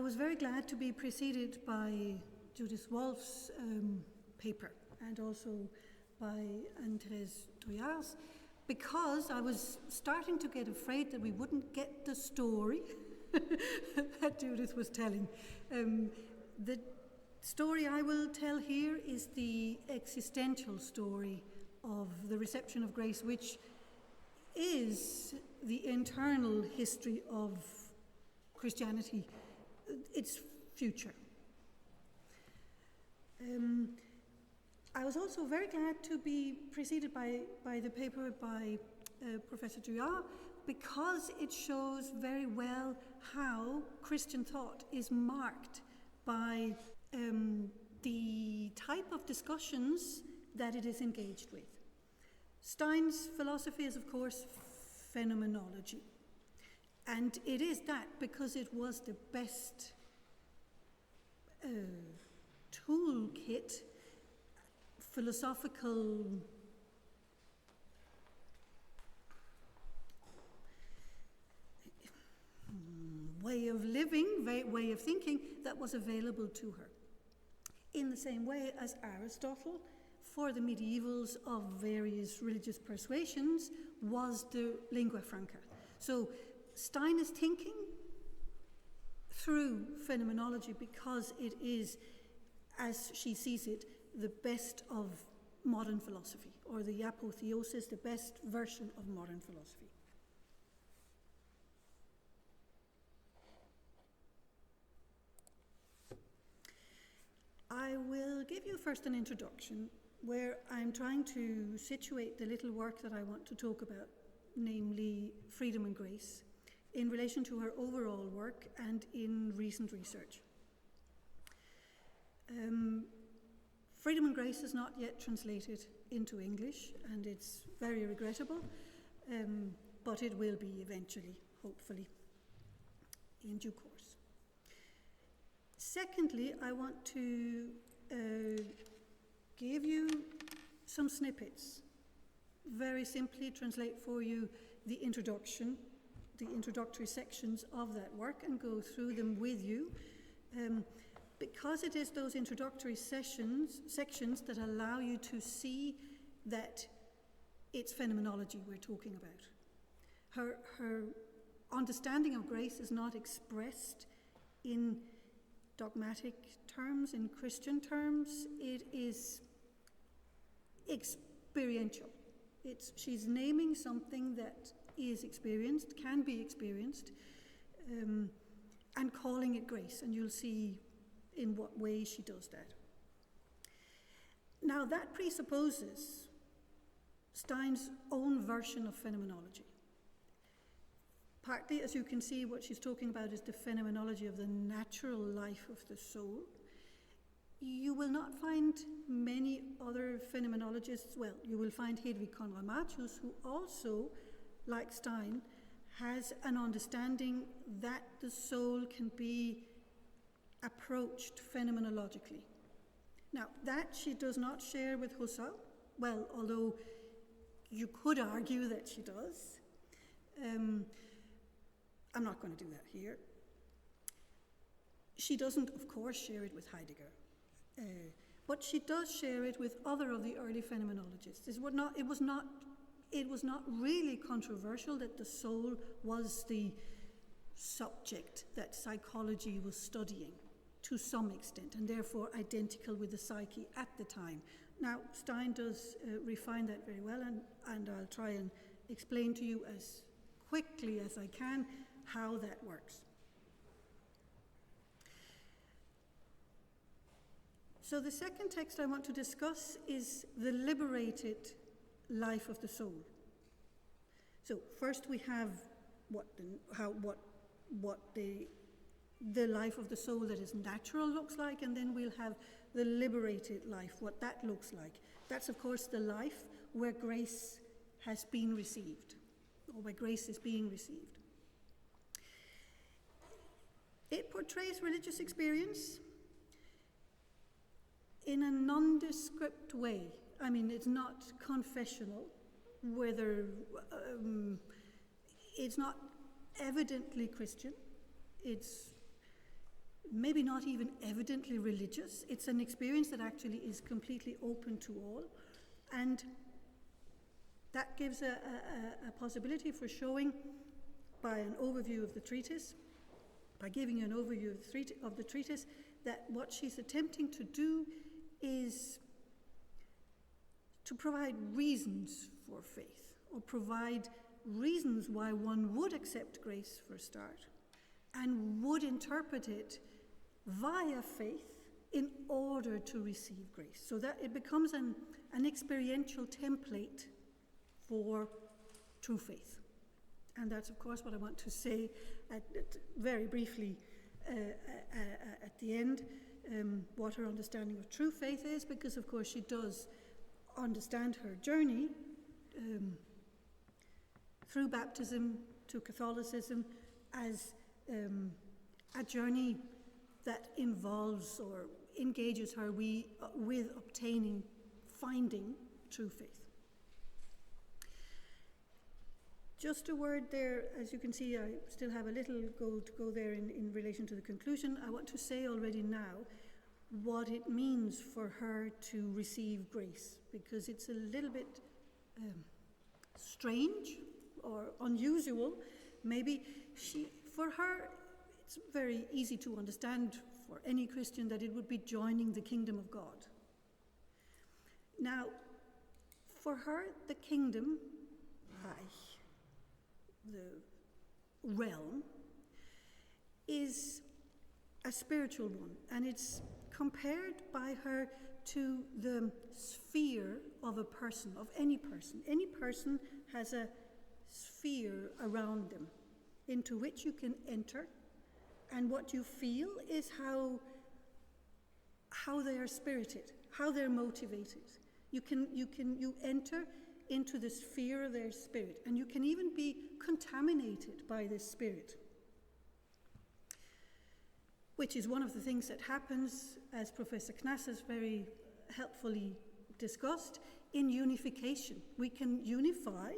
was very glad to be preceded by Judith Wolf's paper and also by Andrés Toyar's, because I was starting to get afraid that we wouldn't get the story that Judith was telling. The story I will tell here is the existential story of the reception of grace, which is the internal history of Christianity, its future. I was also very glad to be preceded by the paper by Professor Duyar, because it shows very well how Christian thought is marked by the type of discussions that it is engaged with. Stein's philosophy is, of course, phenomenology. And it is that because it was the best toolkit, philosophical way of living, way of thinking that was available to her. In the same way as Aristotle, for the medievals of various religious persuasions, was the lingua franca. So Stein is thinking through phenomenology because it is, as she sees it, the best of modern philosophy, or the apotheosis, the best version of modern philosophy. I will give you first an introduction where I'm trying to situate the little work that I want to talk about, namely Freedom and Grace, in relation to her overall work and in recent research. Freedom and Grace is not yet translated into English, and it's very regrettable, but it will be eventually, hopefully, in due course. Secondly, I want to give you some snippets, very simply translate for you the introduction, the introductory sections of that work, and go through them with you, because it is those introductory sections that allow you to see that it's phenomenology we're talking about. Her understanding of grace is not expressed in dogmatic terms, in Christian terms. It is experiential. She's naming something that is experienced, can be experienced, and calling it grace, and you'll see in what way she does that. Now, that presupposes Stein's own version of phenomenology. Partly, as you can see, what she's talking about is the phenomenology of the natural life of the soul. You will not find many other phenomenologists. Well, you will find Hedwig Conrad-Martius, who also, like Stein, has an understanding that the soul can be approached phenomenologically. Now, that she does not share with Husserl, well, although you could argue that she does. I'm not going to do that here. She doesn't, of course, share it with Heidegger, but she does share it with other of the early phenomenologists. It was not really controversial that the soul was the subject that psychology was studying to some extent, and therefore identical with the psyche at the time. Now, Stein does refine that very well, and I'll try and explain to you as quickly as I can how that works. So the second text I want to discuss is the liberated life of the soul. So first we have what the life of the soul that is natural looks like, and then we'll have the liberated life, what that looks like. That's, of course, the life where grace has been received, or where grace is being received. It portrays religious experience in a nondescript way. I mean, it's not confessional, it's not evidently Christian. maybe not even evidently religious. It's an experience that actually is completely open to all, and that gives a possibility for showing by an overview of the treatise, by giving an overview of the treatise, that what she's attempting to do is to provide reasons for faith, or provide reasons why one would accept grace for a start, and would interpret it via faith in order to receive grace, so that it becomes an experiential template for true faith. And that's, of course, what I want to say very briefly at the end, what her understanding of true faith is, because, of course, she does understand her journey through baptism to Catholicism as a journey that involves or engages her with finding true faith. Just a word there, as you can see, I still have a little to go there in relation to the conclusion. I want to say already now what it means for her to receive grace, because it's a little bit strange or unusual. Maybe for her, it's very easy to understand for any Christian that it would be joining the kingdom of God. Now, for her, the kingdom, the realm, is a spiritual one, and it's compared by her to the sphere of a person, of any person. Any person has a sphere around them into which you can enter, and what you feel is how they are spirited, how they're motivated. You enter into the sphere of their spirit, and you can even be contaminated by this spirit, which is one of the things that happens, as Professor Knass has very helpfully discussed, in unification. We can unify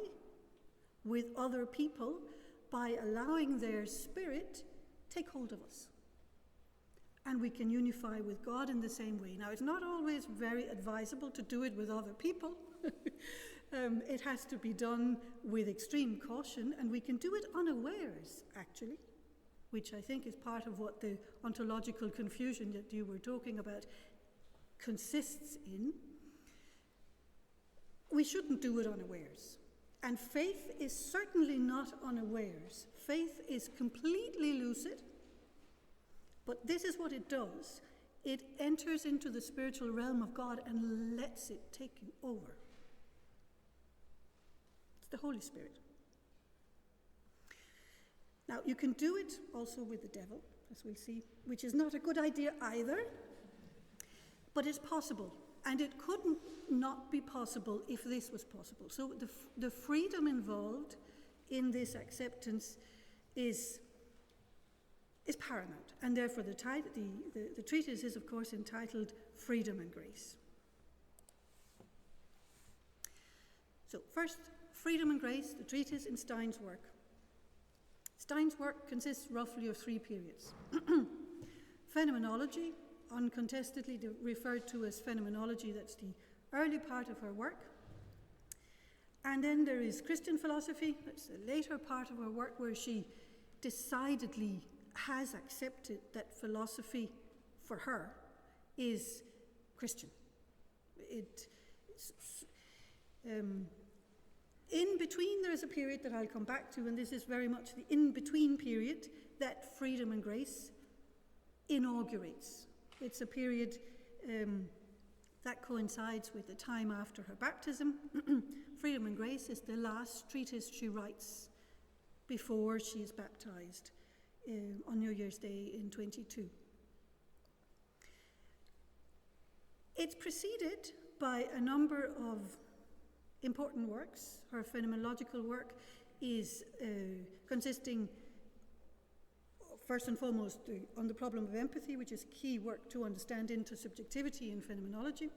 with other people by allowing their spirit take hold of us. And we can unify with God in the same way. Now, it's not always very advisable to do it with other people. It has to be done with extreme caution, and we can do it unawares, actually, which I think is part of what the ontological confusion that you were talking about consists in. We shouldn't do it unawares. And faith is certainly not unawares. Faith is completely lucid, but this is what it does. It enters into the spiritual realm of God and lets it take you over. It's the Holy Spirit. Now, you can do it also with the devil, as we'll see, which is not a good idea either, but it's possible. And it couldn't not be possible if this was possible. So the freedom involved in this acceptance is paramount. And therefore the treatise is, of course, entitled Freedom and Grace. So first, Freedom and Grace, the treatise in Stein's work. Stein's work consists roughly of three periods. Phenomenology, uncontestedly referred to as phenomenology, that's the early part of her work. And then there is Christian philosophy, that's the later part of her work, where she decidedly has accepted that philosophy for her is Christian. In between, there is a period that I'll come back to, and this is very much the in-between period that Freedom and Grace inaugurates. It's a period that coincides with the time after her baptism. Freedom and Grace is the last treatise she writes before she is baptized on New Year's Day in 22. It's preceded by a number of important works. Her phenomenological work is consisting, first and foremost, on the problem of empathy, which is key work to understand intersubjectivity in phenomenology.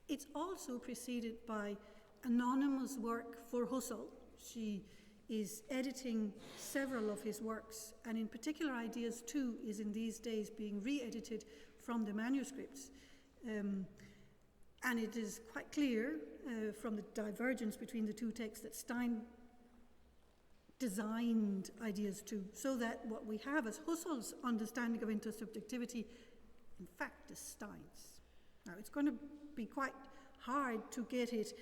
It's also preceded by anonymous work for Husserl. She is editing several of his works, and in particular Ideas 2 is in these days being re-edited from the manuscripts. And it is quite clear from the divergence between the two texts that Stein designed Ideas 2 so that what we have as Husserl's understanding of intersubjectivity, in fact, is Stein's. Now, it's going to be quite hard to get it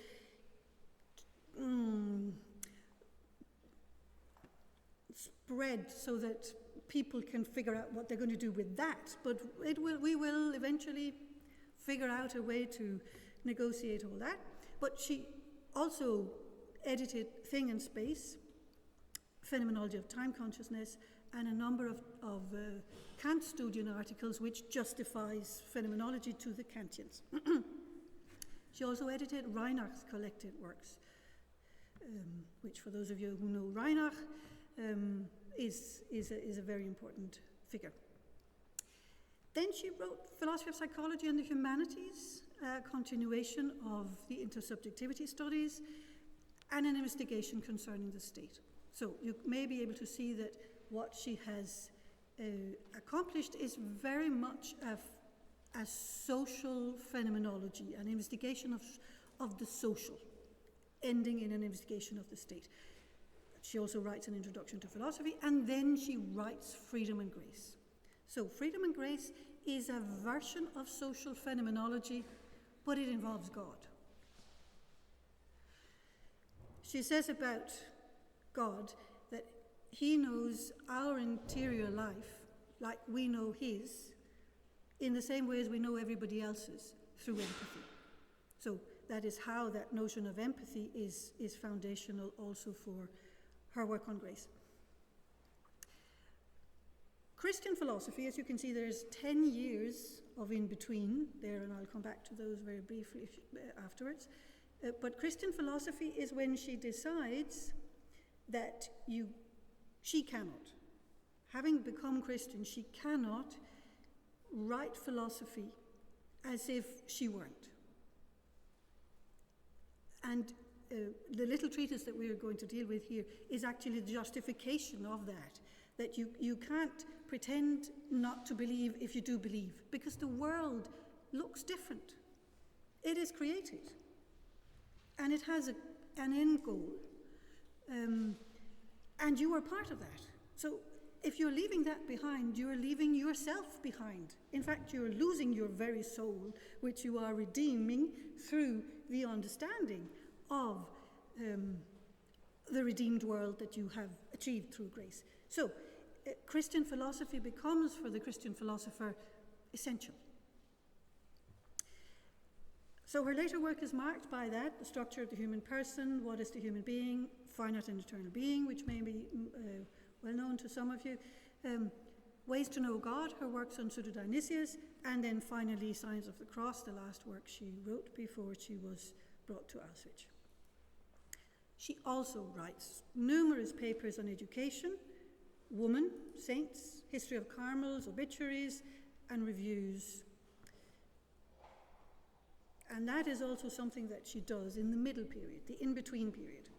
spread so that people can figure out what they're going to do with that, but we will eventually figure out a way to negotiate all that. But she also edited Thing and Space, Phenomenology of Time Consciousness, and a number of Kant Studien articles which justifies phenomenology to the Kantians. She also edited Reinach's collected works, which for those of you who know Reinach, is a very important figure. Then she wrote Philosophy of Psychology and the Humanities, a continuation of the intersubjectivity studies, and an investigation concerning the state. So you may be able to see that what she has accomplished is very much a social phenomenology, an investigation of the social, ending in an investigation of the state. She also writes an introduction to philosophy, and then she writes Freedom and Grace. So Freedom and Grace is a version of social phenomenology, but it involves God. She says about God that he knows our interior life like we know his, in the same way as we know everybody else's, through empathy. So that is how that notion of empathy is foundational also for her work on grace. Christian philosophy, as you can see, there's 10 years of in-between there, and I'll come back to those very briefly afterwards. But Christian philosophy is when she decides that she cannot, having become Christian, she cannot write philosophy as if she weren't. And the little treatise that we are going to deal with here is actually the justification of that you can't pretend not to believe if you do believe, because the world looks different. It is created, and it has an end goal, and you are part of that. So if you're leaving that behind, you're leaving yourself behind. In fact, you're losing your very soul, which you are redeeming through the understanding of the redeemed world that you have achieved through grace. So Christian philosophy becomes, for the Christian philosopher, essential. So her later work is marked by that: the structure of the human person, what is the human being, finite and eternal being, which may be well known to some of you, ways to know God, her works on Pseudo-Dionysius, and then finally Signs of the Cross, the last work she wrote before she was brought to Auschwitz. She also writes numerous papers on education, woman, saints, history of Carmel's, obituaries, and reviews. And that is also something that she does in the middle period, the in-between period,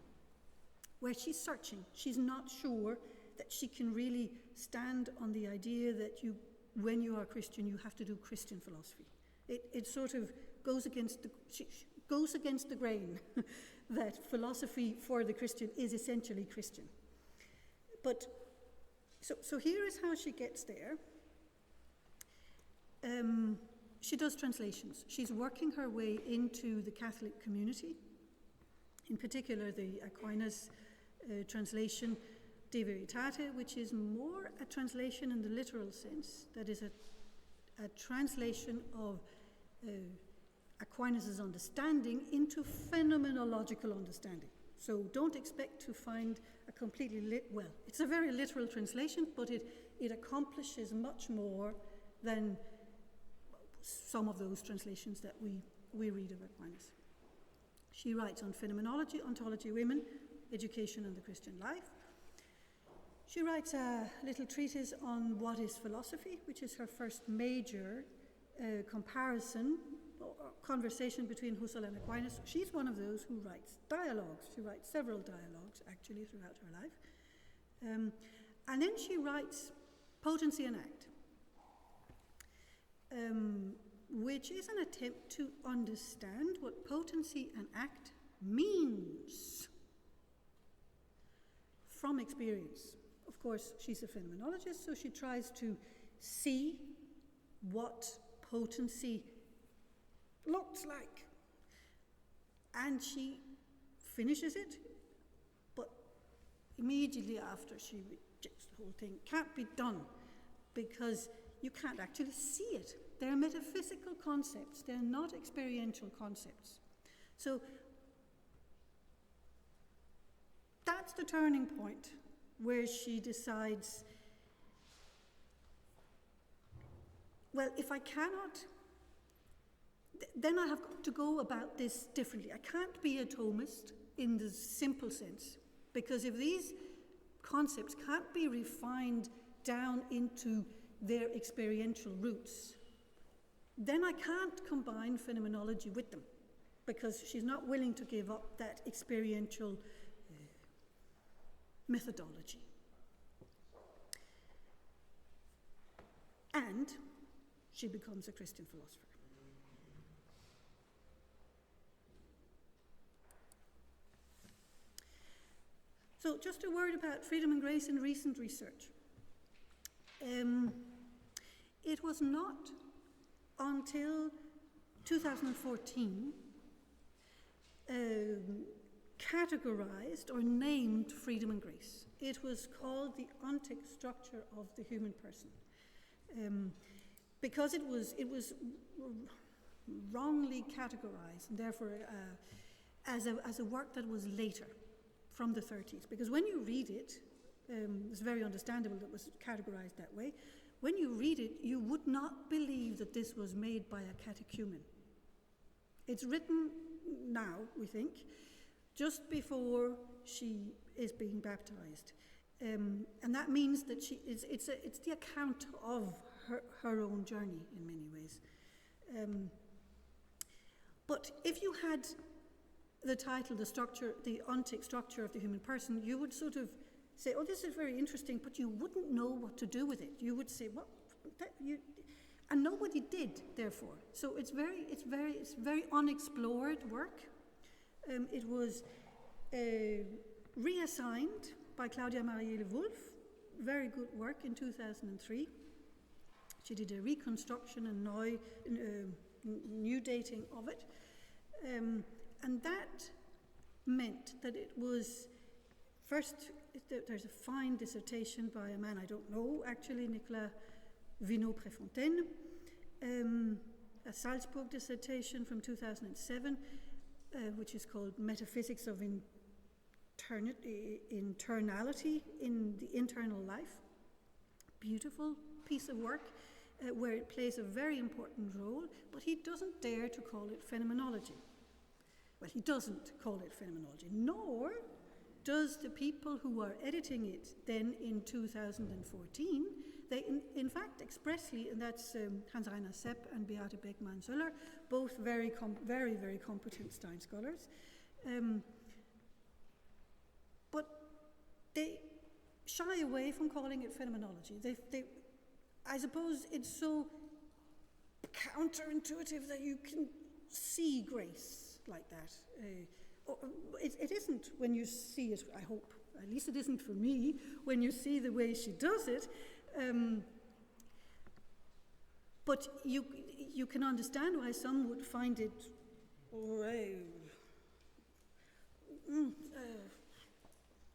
where she's searching. She's not sure that she can really stand on the idea that when you are Christian, you have to do Christian philosophy. It sort of goes against the grain that philosophy for the Christian is essentially Christian. But so here is how she gets there. She does translations. She's working her way into the Catholic community, in particular the Aquinas translation De Veritate, which is more a translation in the literal sense, that is a translation of Aquinas' understanding into phenomenological understanding. So don't expect to find a completely it's a very literal translation, but it accomplishes much more than some of those translations that we read of Aquinas. She writes on phenomenology, ontology, women, education, and the Christian life. She writes a little treatise on what is philosophy, which is her first major comparison, or conversation between Husserl and Aquinas. She's one of those who writes dialogues. She writes several dialogues, actually, throughout her life. And then she writes Potency and Act, which is an attempt to understand what potency and act means from experience. Of course, she's a phenomenologist, so she tries to see what potency looks like. And she finishes it, but immediately after she rejects the whole thing. Can't be done, because you can't actually see it. They're metaphysical concepts, they're not experiential concepts. So that's the turning point where she decides, well, if I cannot, then I have to go about this differently. I can't be a Thomist in the simple sense, because if these concepts can't be refined down into their experiential roots, then I can't combine phenomenology with them, because she's not willing to give up that experiential methodology. And she becomes a Christian philosopher. So just a word about freedom and grace in recent research. It was not until 2014 categorized or named freedom and grace. It was called the ontic structure of the human person, because it was wrongly categorized, and therefore as a work that was later, from the 30s. Because when you read it, it's very understandable that it was categorized that way. When you read it, you would not believe that this was made by a catechumen. It's written now, we think, just before she is being baptized. And that means that it's the account of her own journey in many ways. But if you had the title, the ontic structure of the human person, you would sort of say, oh, this is very interesting, but you wouldn't know what to do with it. You would say, what? And nobody did, therefore. So it's very unexplored work. It was reassigned by Claudia Marielle Wolf, very good work, in 2003. She did a reconstruction and new dating of it. And that meant that it was, first, there's a fine dissertation by a man I don't know, actually, Nicolas Vinot-Préfontaine, a Salzburg dissertation from 2007, which is called Metaphysics of Internality in the Internal Life. Beautiful piece of work where it plays a very important role, but he doesn't dare to call it phenomenology. Well, he doesn't call it phenomenology, nor does the people who are editing it then in 2014. They, in fact, expressly, and that's Hans-Rainer Sepp and Beate Beckmann-Söller, both very, very competent Stein scholars. But they shy away from calling it phenomenology. I suppose it's so counterintuitive that you can see grace like that. It isn't when you see it, I hope. At least it isn't for me, when you see the way she does it. But you can understand why some would find it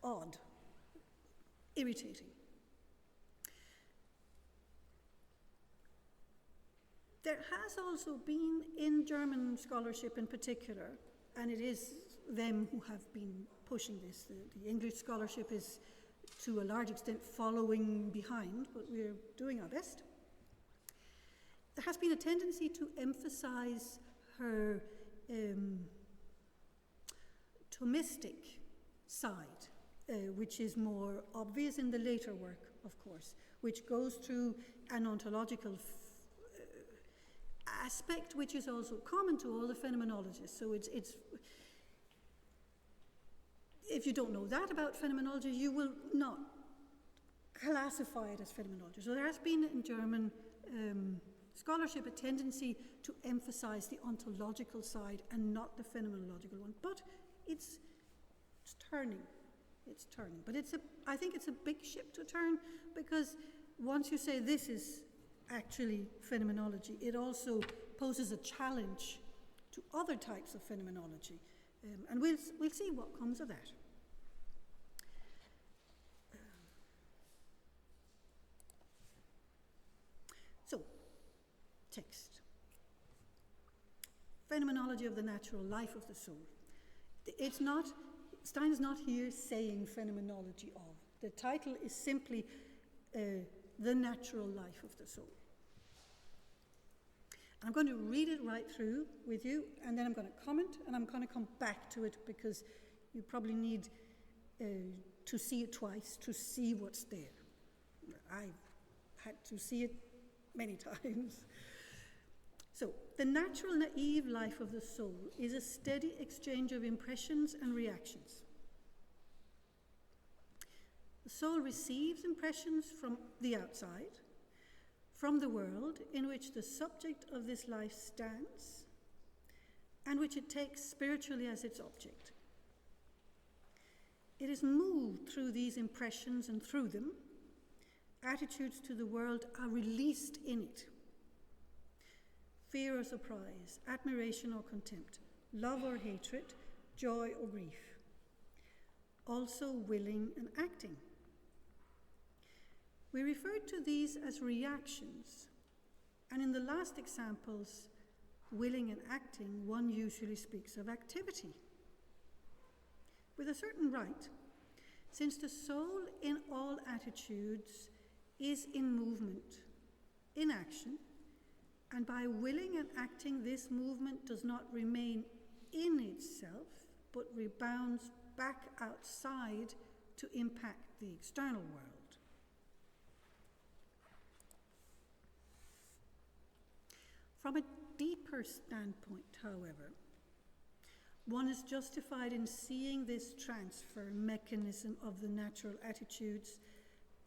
odd, irritating. There has also been, in German scholarship in particular, and it is them who have been pushing this, the English scholarship is to a large extent following behind, but we're doing our best. There has been a tendency to emphasize her Thomistic side, which is more obvious in the later work, of course, which goes through an ontological aspect which is also common to all the phenomenologists. So it's if you don't know that about phenomenology, you will not classify it as phenomenology. So there has been in German scholarship a tendency to emphasize the ontological side and not the phenomenological one. But it's turning. It's turning. But I think it's a big ship to turn, because once you say this is actually phenomenology, it also poses a challenge to other types of phenomenology. And we'll see what comes of that. So, text. Phenomenology of the natural life of the soul. It's not, Stein is not here saying phenomenology of. The title is simply the natural life of the soul. I'm going to read it right through with you, and then I'm going to comment, and I'm going to come back to it, because you probably need to see it twice to see what's there. I've had to see it many times. So, the natural naive life of the soul is a steady exchange of impressions and reactions. The soul receives impressions from the outside, from the world in which the subject of this life stands, and which it takes spiritually as its object. It is moved through these impressions, and through them, attitudes to the world are released in it. Fear or surprise, admiration or contempt, love or hatred, joy or grief. Also willing and acting. We referred to these as reactions, and in the last examples, willing and acting, one usually speaks of activity. With a certain right, since the soul in all attitudes is in movement, in action, and by willing and acting, this movement does not remain in itself, but rebounds back outside to impact the external world. From a deeper standpoint, however, one is justified in seeing this transfer mechanism of the natural attitudes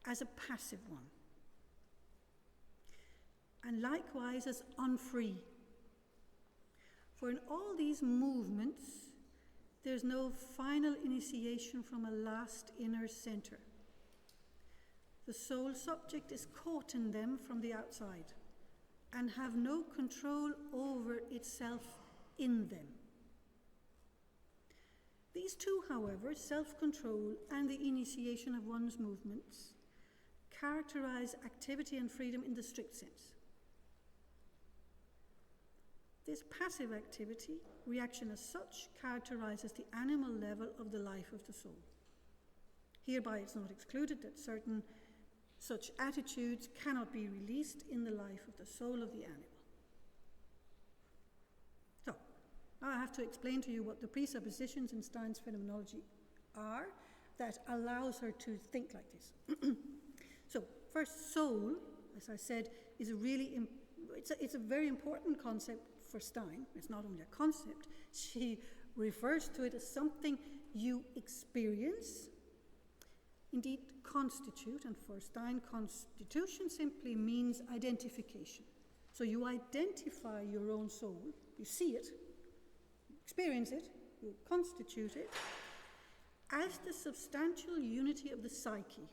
as a passive one, and likewise as unfree. For in all these movements, there's no final initiation from a last inner center. The soul subject is caught in them from the outside, and have no control over itself in them. These two, however, self-control and the initiation of one's movements, characterize activity and freedom in the strict sense. This passive activity, reaction as such, characterizes the animal level of the life of the soul. Hereby it's not excluded that certain such attitudes cannot be released in the life of the soul of the animal. So, now I have to explain to you what the presuppositions in Stein's phenomenology are that allows her to think like this. So, first, soul, as I said, is a really, it's a very important concept for Stein. It's not only a concept, she refers to it as something you experience, indeed constitute, and for Stein, constitution simply means identification. So you identify your own soul, you see it, you experience it, you constitute it, as the substantial unity of the psyche.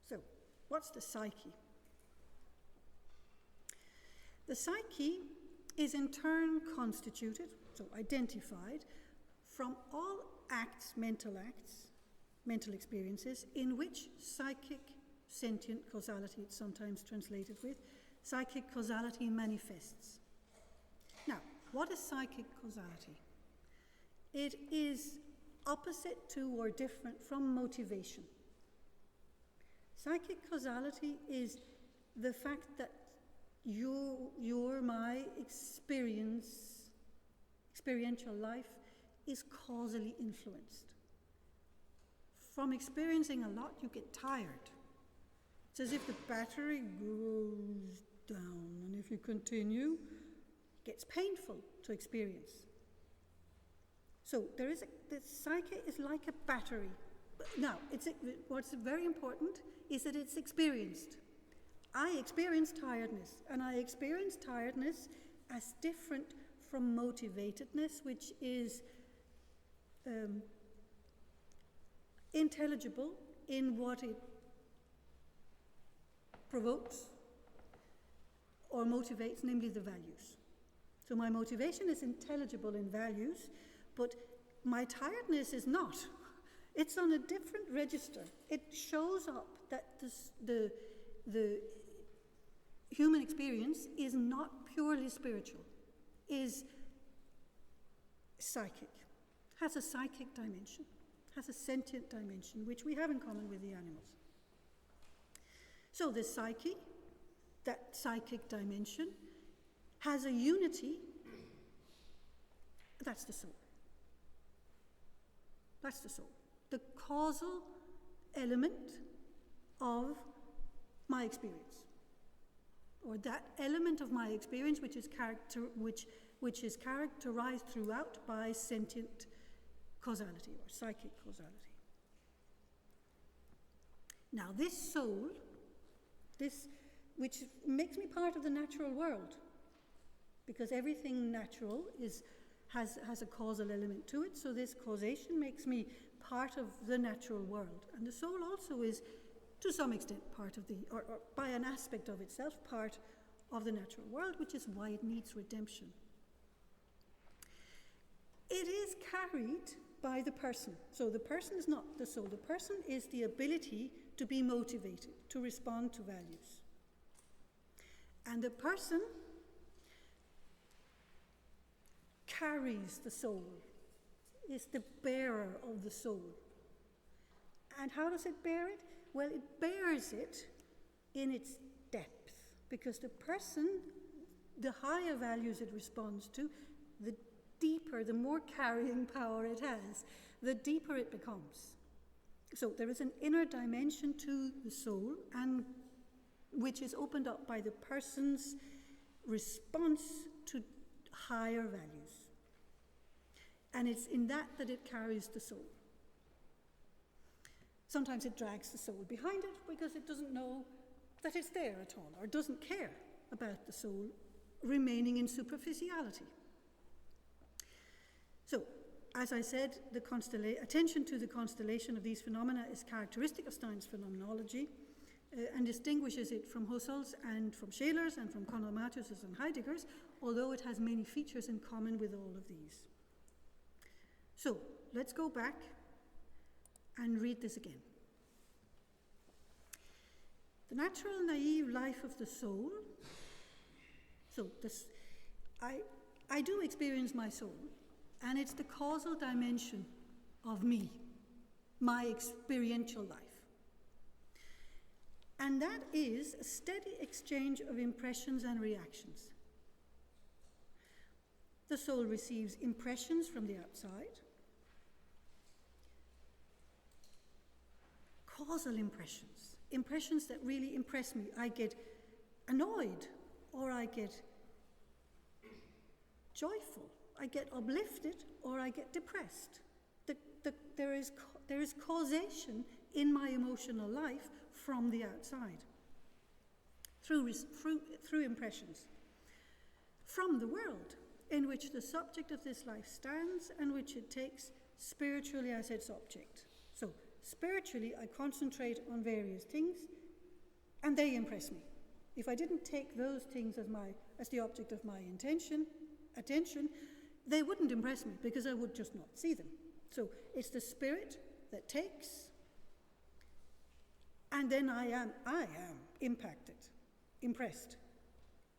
So, what's the psyche? The psyche is in turn constituted, so identified, from all acts, mental experiences, in which psychic, sentient causality, it's sometimes translated with, psychic causality manifests. Now, what is psychic causality? It is opposite to or different from motivation. Psychic causality is the fact that my experiential life is causally influenced. From experiencing a lot, you get tired. It's as if the battery goes down. And if you continue, it gets painful to experience. So the psyche is like a battery. Now, what's very important is that it's experienced. I experience tiredness, and I experience tiredness as different from motivatedness, which is intelligible in what it provokes or motivates, namely the values. So my motivation is intelligible in values, but my tiredness is not. It's on a different register. It shows up that the human experience is not purely spiritual, is psychic, has a psychic dimension, has a sentient dimension, which we have in common with the animals. So the psyche, that psychic dimension, has a unity. That's the soul. That's the soul. The causal element of my experience, or that element of my experience which is characterized throughout by sentient causality or psychic causality. Now this soul, which makes me part of the natural world, because everything natural has a causal element to it, so this causation makes me part of the natural world. And the soul also is, to some extent, part of or by an aspect of itself, part of the natural world, which is why it needs redemption. It is carried by the person. So the person is not the soul. The person is the ability to be motivated, to respond to values. And the person carries the soul, is the bearer of the soul. And how does it bear it? Well, it bears it in its depth, because the person, the higher values it responds to, the deeper, the more carrying power it has, the deeper it becomes. So there is an inner dimension to the soul, and which is opened up by the person's response to higher values. And it's in that it carries the soul. Sometimes it drags the soul behind it because it doesn't know that it's there at all, or doesn't care about the soul remaining in superficiality. So, as I said, attention to the constellation of these phenomena is characteristic of Stein's phenomenology and distinguishes it from Husserl's and from Scheler's and from Konrad Matthias's and Heidegger's, although it has many features in common with all of these. So, let's go back and read this again. The natural, naive life of the soul. So, I do experience my soul, and it's the causal dimension of me, my experiential life. And that is a steady exchange of impressions and reactions. The soul receives impressions from the outside, causal impressions that really impress me. I get annoyed, or I get joyful, I get uplifted, or I get depressed. There is causation in my emotional life from the outside, through impressions from the world in which the subject of this life stands and which it takes spiritually as its object. So spiritually, I concentrate on various things, and they impress me. If I didn't take those things as the object of my attention, they wouldn't impress me, because I would just not see them. So it's the spirit that takes, and then I am impacted, impressed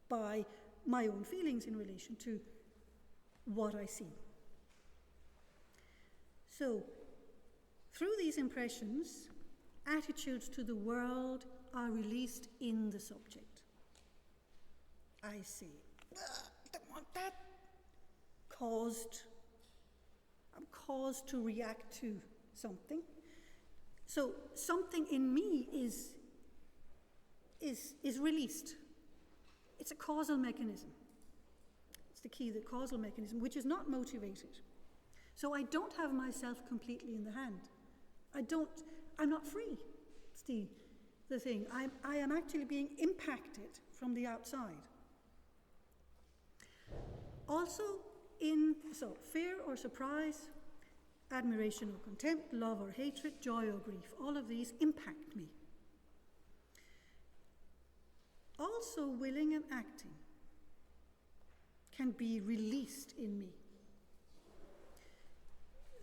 by my own feelings in relation to what I see. So, through these impressions, attitudes to the world are released in the subject. I say, I don't want that. I'm caused to react to something. So something in me is released. It's a causal mechanism. It's the key, the causal mechanism, which is not motivated. So I don't have myself completely in the hand. I'm not free. It's the thing. I am actually being impacted from the outside. Also, fear or surprise, admiration or contempt, love or hatred, joy or grief, all of these impact me. Also, willing and acting can be released in me.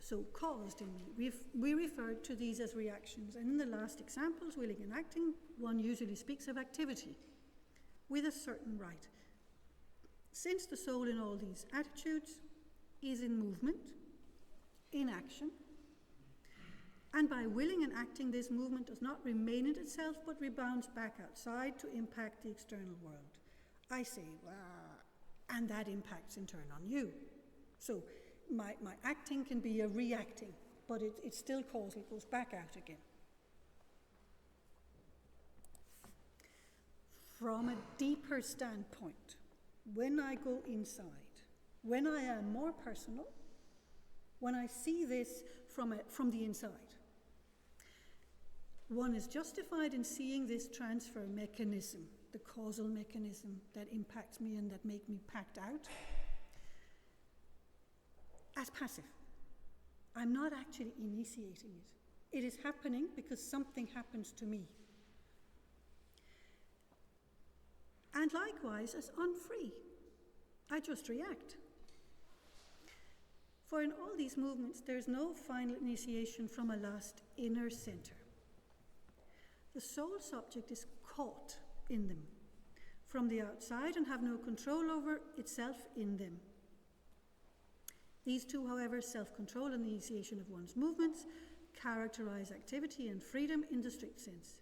So, caused in me. We referred to these as reactions, and in the last examples, willing and acting, one usually speaks of activity with a certain right. Since the soul in all these attitudes is in movement, in action, and by willing and acting, this movement does not remain in itself, but rebounds back outside to impact the external world. I say, and that impacts in turn on you. So my acting can be a reacting, but it's still causal, it goes back out again. From a deeper standpoint, when I go inside, when I am more personal, when I see this from the inside, one is justified in seeing this transfer mechanism, the causal mechanism that impacts me and that make me packed out, as passive. I'm not actually initiating it. It is happening because something happens to me. And likewise, as unfree, I just react. For in all these movements, there's no final initiation from a last inner center. The soul subject is caught in them from the outside and have no control over itself in them. These two, however, self-control and the initiation of one's movements, characterize activity and freedom in the strict sense.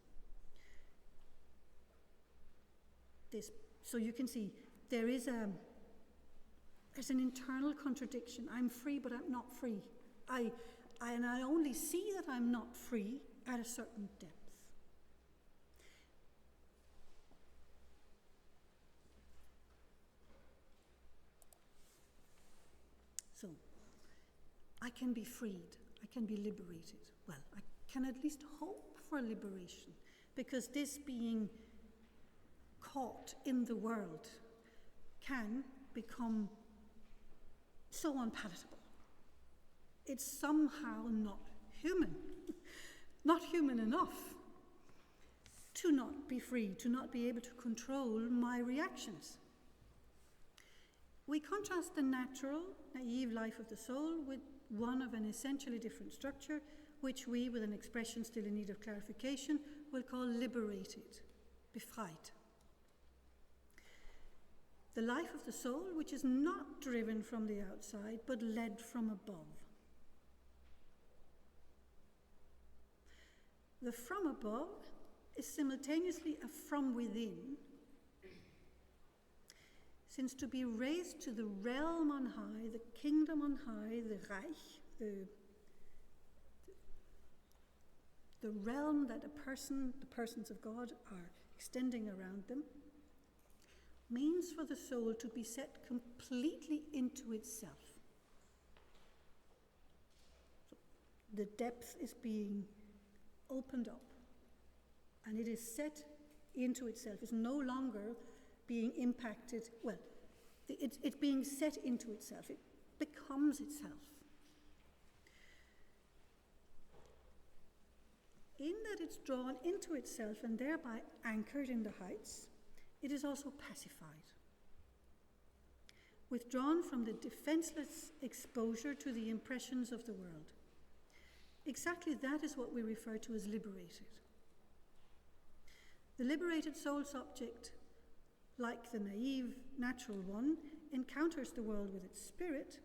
So you can see there's an internal contradiction. I'm free, but I'm not free. I only see that I'm not free at a certain depth. So, I can be freed, I can be liberated. Well, I can at least hope for liberation, because this being caught in the world can become so unpalatable. It's somehow not human, not human enough to not be free, to not be able to control my reactions. We contrast the natural, naive life of the soul with one of an essentially different structure, which we, with an expression still in need of clarification, will call liberated, befreit. The life of the soul, which is not driven from the outside, but led from above. The from above is simultaneously a from within, since to be raised to the realm on high, the kingdom on high, the Reich, the realm that the persons of God are extending around them, means for the soul to be set completely into itself. So the depth is being opened up, and it is set into itself. It's no longer being impacted, it's being set into itself. It becomes itself. In that it's drawn into itself and thereby anchored in the heights, it is also pacified, withdrawn from the defenseless exposure to the impressions of the world. Exactly that is what we refer to as liberated. The liberated soul subject, like the naive, natural one, encounters the world with its spirit.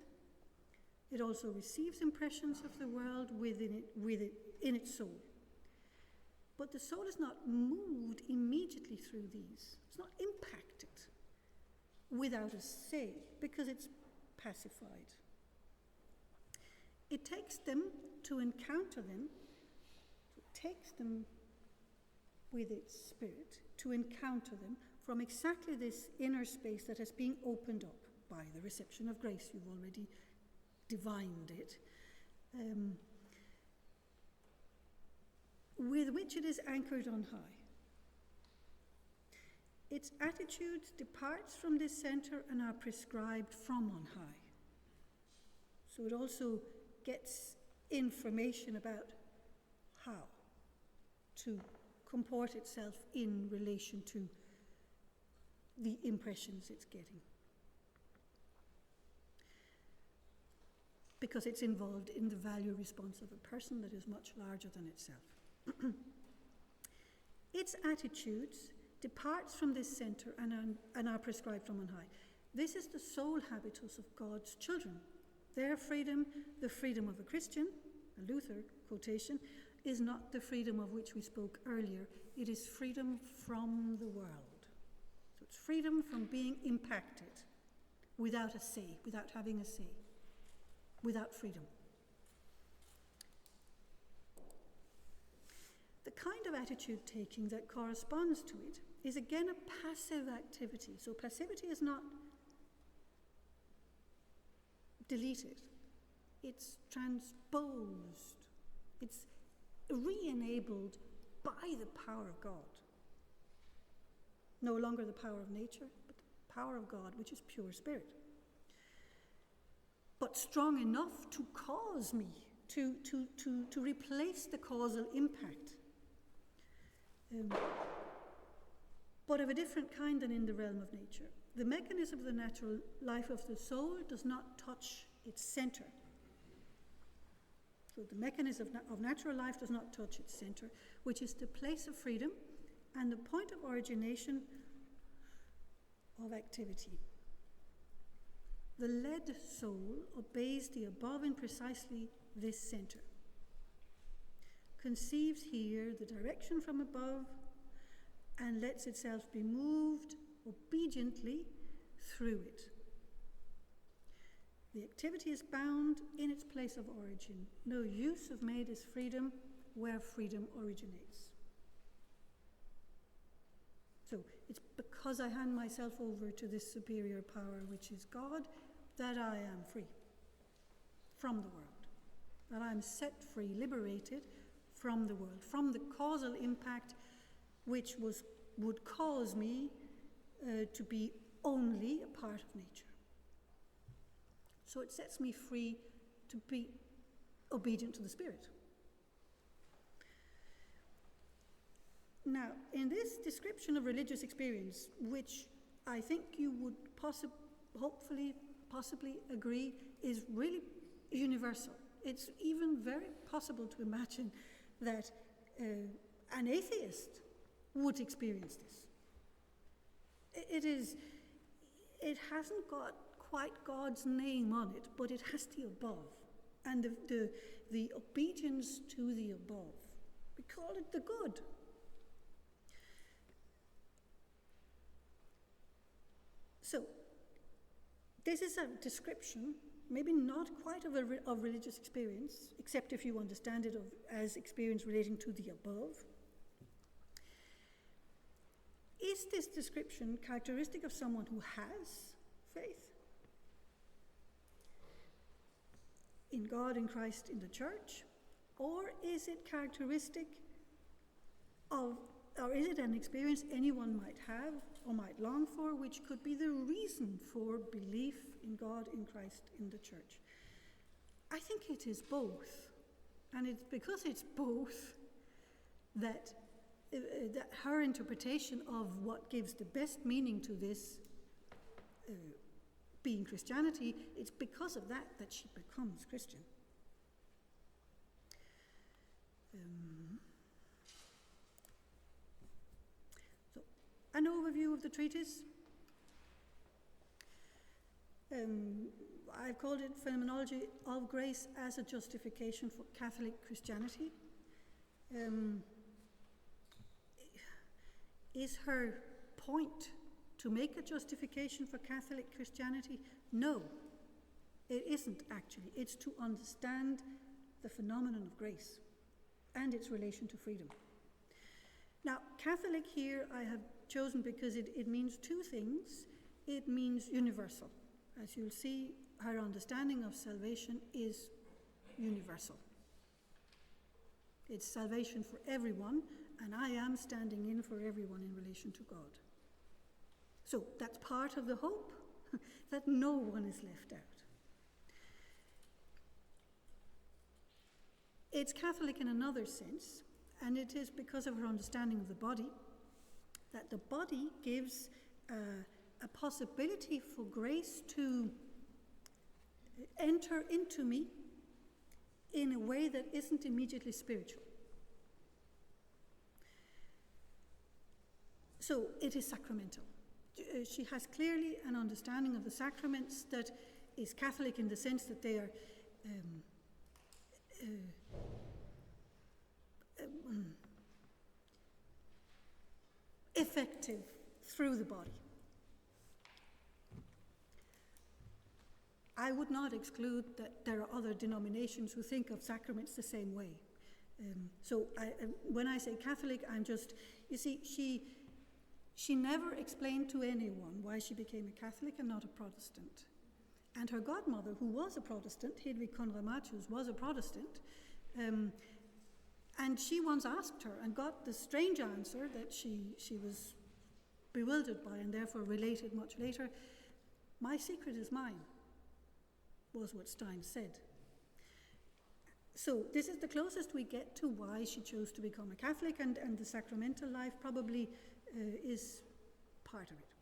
It also receives impressions of the world in its soul. But the soul is not moved immediately through these. It's not impacted without a say, because it's pacified. It takes them to encounter them, it takes them with its spirit to encounter them from exactly this inner space that has been opened up by the reception of grace. You've already divined it. With which it is anchored on high. Its attitudes departs from this center and are prescribed from on high. So it also gets information about how to comport itself in relation to the impressions it's getting. Because it's involved in the value response of a person that is much larger than itself. Its attitudes departs from this center and are prescribed from on high. This is the sole habitus of God's children. Their freedom, the freedom of a Christian, a Luther quotation, is not the freedom of which we spoke earlier. It is freedom from the world. So it's freedom from being impacted without a say, without having a say, without freedom. The kind of attitude taking that corresponds to it is again a passive activity. So passivity is not deleted. It's transposed. It's re-enabled by the power of God. No longer the power of nature, but the power of God, which is pure spirit. But strong enough to cause me to replace the causal impact. But of a different kind than in the realm of nature. The mechanism of the natural life of the soul does not touch its center. So the mechanism of natural life does not touch its center, which is the place of freedom and the point of origination of activity. The led soul obeys the above in precisely this center. Conceives here the direction from above and lets itself be moved obediently through it. The activity is bound in its place of origin. No use of made is freedom where freedom originates. So it's because I hand myself over to this superior power, which is God, that I am free from the world, that I am set free, liberated from the world, from the causal impact which would cause me to be only a part of nature. So it sets me free to be obedient to the Spirit. Now, in this description of religious experience, which I think you would possibly agree is really universal, it's even very possible to imagine that an atheist would experience this. It hasn't got quite God's name on it, but it has the above, and the obedience to the above. We call it the good. So, this is a description, maybe not quite of religious experience, except if you understand it as experience relating to the above. Is this description characteristic of someone who has faith in God, in Christ, in the church? Or is it characteristic of, or is it an experience anyone might have or might long for, which could be the reason for belief in God, in Christ, in the church? I think it is both. And it's because it's both that her interpretation of what gives the best meaning to this being Christianity, it's because of that she becomes Christian. So, an overview of the treatise. I've called it Phenomenology of Grace as a Justification for Catholic Christianity. Is her point to make a justification for Catholic Christianity? No, it isn't actually. It's to understand the phenomenon of grace and its relation to freedom. Now, Catholic here I have chosen because it means two things. It means universal. As you'll see, her understanding of salvation is universal. It's salvation for everyone, and I am standing in for everyone in relation to God. So that's part of the hope, that no one is left out. It's Catholic in another sense, and it is because of her understanding of the body, that the body gives a possibility for grace to enter into me in a way that isn't immediately spiritual. So it is sacramental. She has clearly an understanding of the sacraments that is Catholic in the sense that they are effective through the body. I would not exclude that there are other denominations who think of sacraments the same way. When I say Catholic, I'm just, you see, she never explained to anyone why she became a Catholic and not a Protestant. And her godmother, who was a Protestant, Hedwig Konrad-Matthius, was a Protestant, and she once asked her and got the strange answer that she was bewildered by and therefore related much later. "My secret is mine," was what Stein said. So this is the closest we get to why she chose to become a Catholic, and the sacramental life probably is part of it.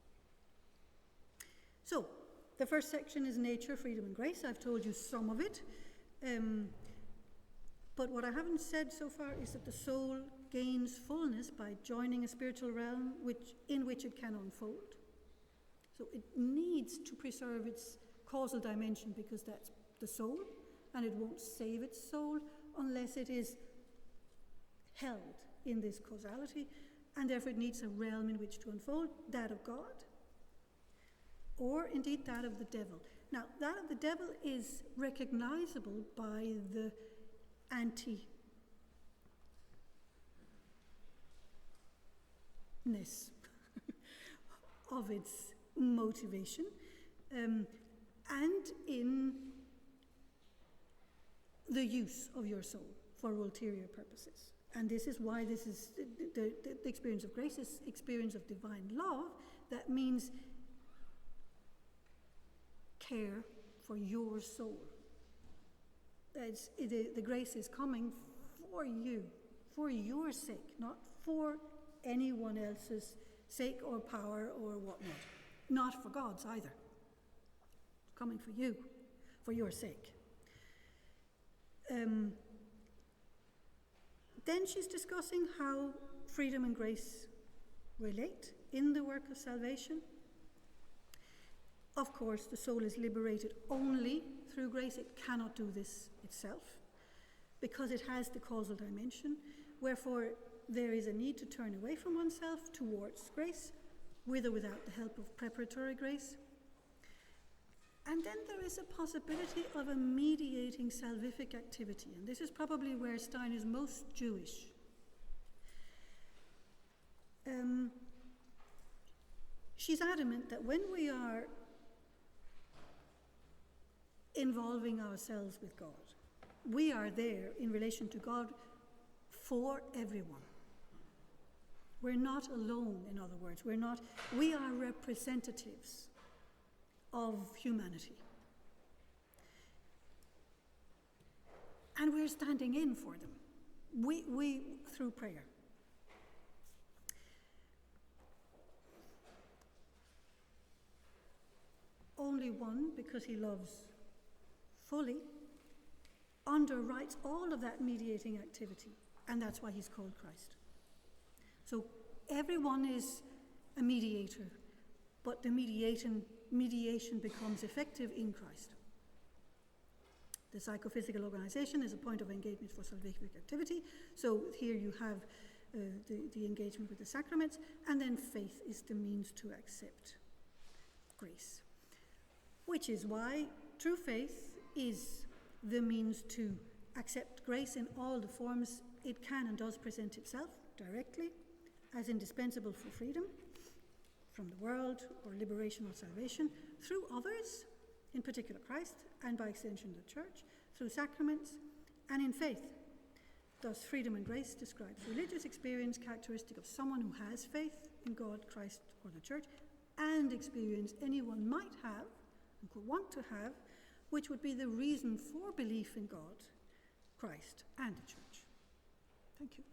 So the first section is nature, freedom, and grace. I've told you some of it. But what I haven't said so far is that the soul gains fullness by joining a spiritual realm in which it can unfold. So it needs to preserve its causal dimension because that's the soul, and it won't save its soul unless it is held in this causality, and therefore it needs a realm in which to unfold, that of God, or indeed that of the devil. Now, that of the devil is recognizable by the anti-ness of its motivation, and in the use of your soul for ulterior purposes. And this is why this is the experience of grace is experience of divine love. That means care for your soul. The grace is coming for you, for your sake, not for anyone else's sake or power or whatnot. Not for God's either. It's coming for you, for your sake. Then she's discussing how freedom and grace relate in the work of salvation. Of course, the soul is liberated only through grace. It cannot do this itself because it has the causal dimension. Wherefore, there is a need to turn away from oneself towards grace, with or without the help of preparatory grace. And then there is a possibility of a mediating salvific activity, and this is probably where Stein is most Jewish. She's adamant that when we are involving ourselves with God, we are there in relation to God for everyone. We're not alone, in other words. We are representatives of humanity. And we're standing in for them. We through prayer. Only one, because he loves fully, underwrites all of that mediating activity, and that's why he's called Christ. So everyone is a mediator, but the mediation becomes effective in Christ. The psychophysical organization is a point of engagement for salvific activity. So here you have the engagement with the sacraments, and then faith is the means to accept grace. Which is why true faith is the means to accept grace in all the forms it can and does present itself directly as indispensable for freedom, from the world, or liberation or salvation, through others, in particular Christ, and by extension the church, through sacraments, and in faith. Thus, freedom and grace describes religious experience characteristic of someone who has faith in God, Christ, or the church, and experience anyone might have, and could want to have, which would be the reason for belief in God, Christ, and the church. Thank you.